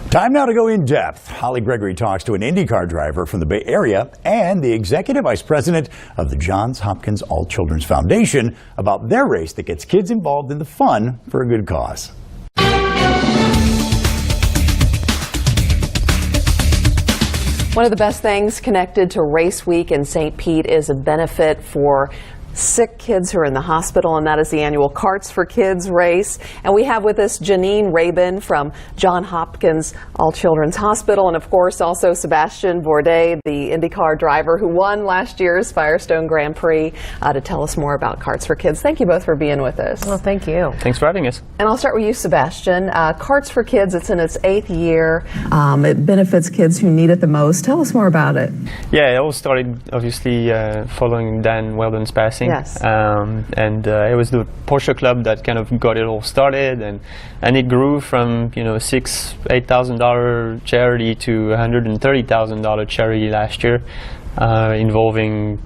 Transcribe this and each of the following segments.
Time now to go in depth. Holly Gregory talks to an IndyCar driver from the Bay Area and the Executive Vice President of the Johns Hopkins All Children's Foundation about their race that gets kids involved in the fun for a good cause. One of the best things connected to Race Week in St. Pete is a benefit for sick kids who are in the hospital, and that is the annual Kart4Kids race. And we have with us Janine Rabin from Johns Hopkins All Children's Hospital, and of course also Sebastian Bourdais, the IndyCar driver who won last year's Firestone Grand Prix, to tell us more about Kart4Kids. Thank you both for being with us. Well, thank you. Thanks for having us. And I'll start with you, Sebastian. Kart4Kids, it's in its 8th year. It benefits kids who need it the most. Tell us more about it. Yeah, it all started obviously following Dan Weldon's passing. Yes. It was the Porsche Club that kind of got it all started, and it grew from $8,000 charity to $130,000 charity last year, involving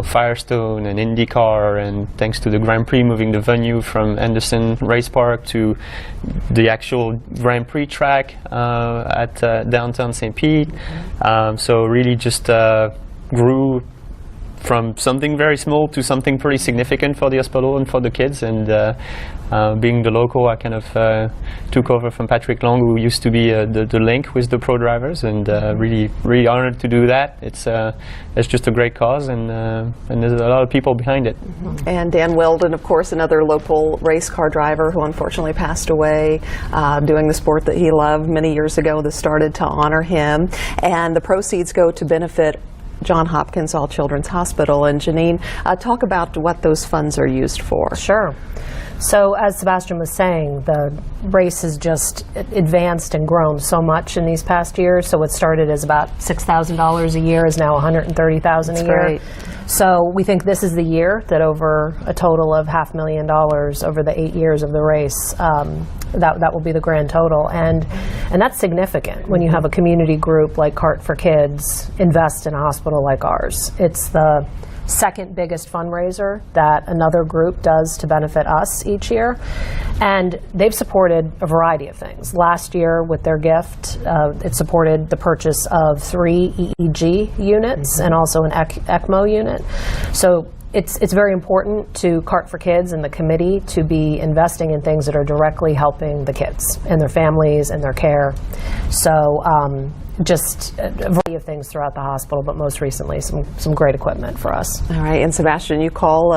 Firestone and IndyCar, and thanks to the Grand Prix moving the venue from Anderson Race Park to the actual Grand Prix track at downtown St. Pete. So really just grew from something very small to something pretty significant for the hospital and for the kids. And being the local, I kind of took over from Patrick Long, who used to be the link with the pro drivers, and really honored to do that. It's just a great cause, and there's a lot of people behind it. And Dan Weldon, of course, another local race car driver who unfortunately passed away doing the sport that he loved many years ago. This started to honor him, and the proceeds go to benefit Johns Hopkins All Children's Hospital. And Janine, talk about what those funds are used for. Sure. So as Sebastian was saying, the race has just advanced and grown so much in these past years. So what started as about $6,000 a year is now $130,000 a year. Great. So we think this is the year that over a total of $500,000 over the 8 years of the race, that will be the grand total. And that's significant when you have a community group like Kart4Kids invest in a hospital like ours. It's the second biggest fundraiser that another group does to benefit us each year, and they've supported a variety of things. Last year with their gift, it supported the purchase of 3 EEG units and also an ECMO unit. So it's very important to Kart4Kids and the committee to be investing in things that are directly helping the kids and their families and their care. So just a variety of things throughout the hospital, but most recently some great equipment for us. All right, and Sebastian, you call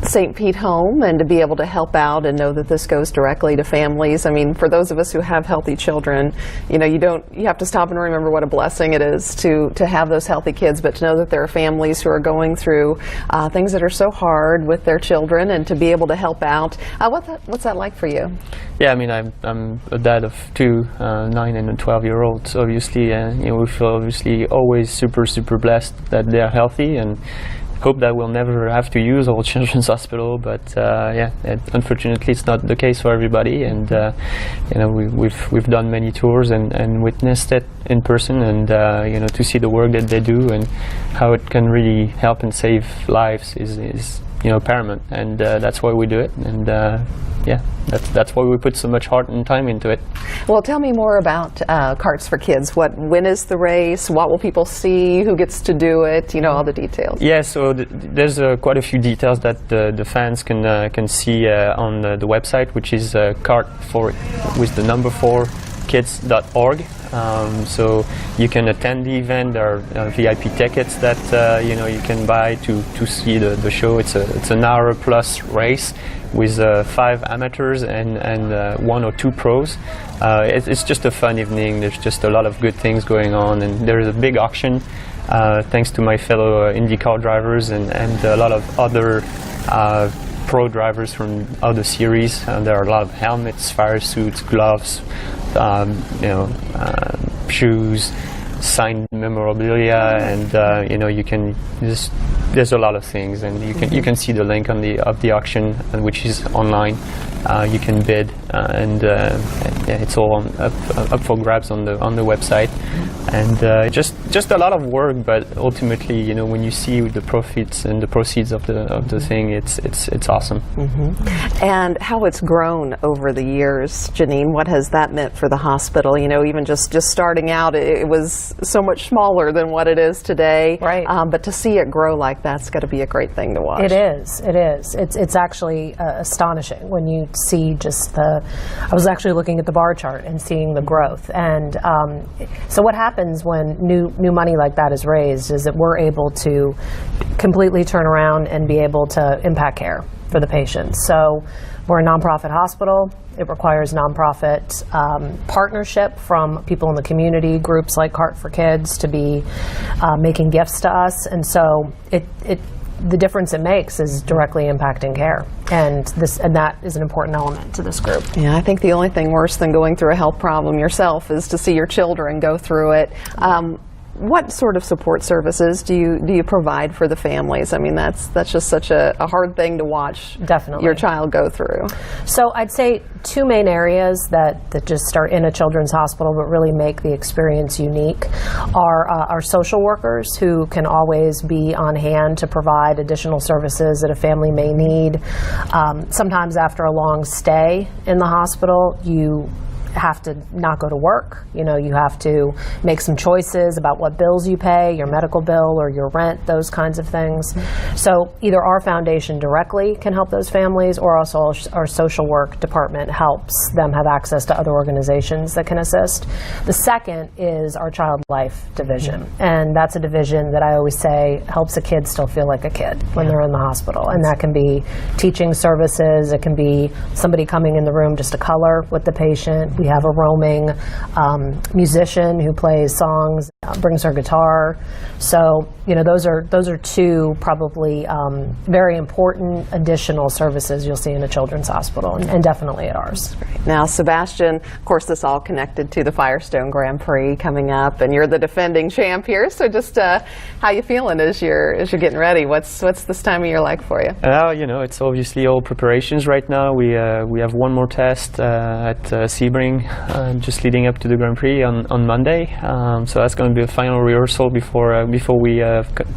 St. Pete home, and to be able to help out and know that this goes directly to families. I mean, for those of us who have healthy children, you have to stop and remember what a blessing it is to have those healthy kids, but to know that there are families who are going through things that are so hard with their children, and to be able to help out. What's that like for you? Yeah, I mean, I'm a dad of 2, 9 and a 12-year-old. Obviously, we feel obviously always super blessed that they are healthy, and hope that we'll never have to use All Children's Hospital. But unfortunately, it's not the case for everybody. And we've done many tours and witnessed it in person, and to see the work that they do and how it can really help and save lives is paramount. And that's why we do it. And that's why we put so much heart and time into it. Well, tell me more about Kart4Kids. When is the race? What will people see? Who gets to do it? All the details. Yeah, so there's quite a few details that the fans can see on the website, which is Kart4 with the number 4kids.org. So you can attend the event. There are VIP tickets that you can buy to see the show. It's an hour plus race with 5 amateurs and 1 or 2 pros. It's just a fun evening. There's just a lot of good things going on, and there's a big auction thanks to my fellow IndyCar drivers and a lot of other pro drivers from other series. There are a lot of helmets, fire suits, gloves, shoes, signed memorabilia, and you can there's a lot of things, and you can see the link of the auction, which is online. You can bid yeah, it's all up for grabs on the website, and just a lot of work. But ultimately, you know, when you see the profits and the proceeds of the thing, it's awesome. And how it's grown over the years, Janine, what has that meant for the hospital? You know, even just starting out, it was so much smaller than what it is today. Right. But to see it grow like that's got to be a great thing to watch. It is. It is. It's actually astonishing when you see just the. I was actually looking at the bar chart and seeing the growth. And so what happens when new money like that is raised is that we're able to completely turn around and be able to impact care for the patients. So we're a nonprofit hospital. It requires nonprofit partnership from people in the community, groups like Kart4Kids, to be making gifts to us. And so the difference it makes is directly impacting care, and that is an important element to this group. Yeah, I think the only thing worse than going through a health problem yourself is to see your children go through it. What sort of support services do you provide for the families? I mean, that's just such a hard thing to watch. Definitely. Your child go through. So I'd say two main areas that just start in a children's hospital but really make the experience unique are our social workers, who can always be on hand to provide additional services that a family may need. Sometimes after a long stay in the hospital, you have to not go to work. You know, you have to make some choices about what bills you pay, your medical bill or your rent, those kinds of things. So either our foundation directly can help those families, or also our social work department helps them have access to other organizations that can assist. The second is our child life division, and that's a division that I always say helps a kid still feel like a kid when they're in the hospital. And that can be teaching services, it can be somebody coming in the room just to color with the patient. We have a roaming musician who plays songs, brings her guitar. So, you know, those are two probably very important additional services you'll see in a children's hospital, and definitely at ours. Now, Sebastian, of course, this all connected to the Firestone Grand Prix coming up, and you're the defending champ here. So, just how you feeling as you're getting ready? What's this time of year like for you? You know, it's obviously all preparations right now. We have one more test at Sebring, just leading up to the Grand Prix on Monday. So that's going to be a final rehearsal before we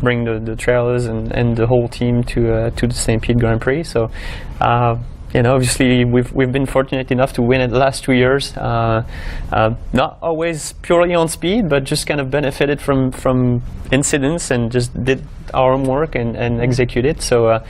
bring the trailers and the whole team to the St. Pete Grand Prix. So. You know, obviously we've been fortunate enough to win it the last 2 years. Not always purely on speed, but just kind of benefited from incidents and just did our homework and execute it. So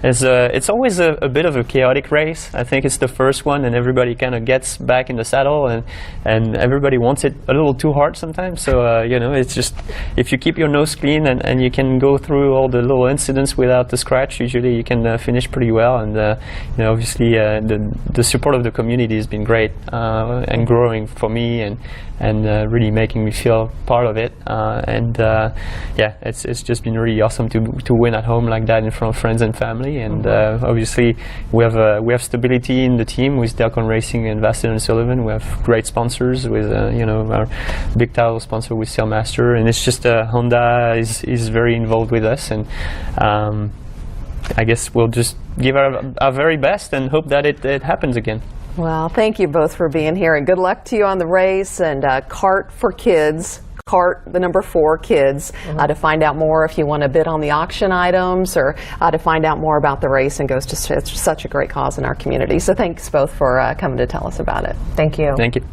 it's always a bit of a chaotic race. I think it's the first one, and everybody kind of gets back in the saddle, and everybody wants it a little too hard sometimes. So you know, it's just if you keep your nose clean and you can go through all the little incidents without the scratch, usually you can finish pretty well. And you know, obviously the support of the community has been great and growing for me, and really making me feel part of it. Yeah, it's just been really awesome to win at home like that in front of friends and family. And obviously we have stability in the team with Delcon Racing and Vaston & Sullivan. We have great sponsors with you know, our big title sponsor with Sailmaster, and it's just Honda is very involved with us, and I guess we'll just give our very best and hope that it happens again. Well, thank you both for being here, and good luck to you on the race. And Kart4Kids, Kart, the number 4 Kids, to find out more if you want to bid on the auction items, or to find out more about the race, and goes to such a great cause in our community. So thanks both for coming to tell us about it. Thank you. Thank you.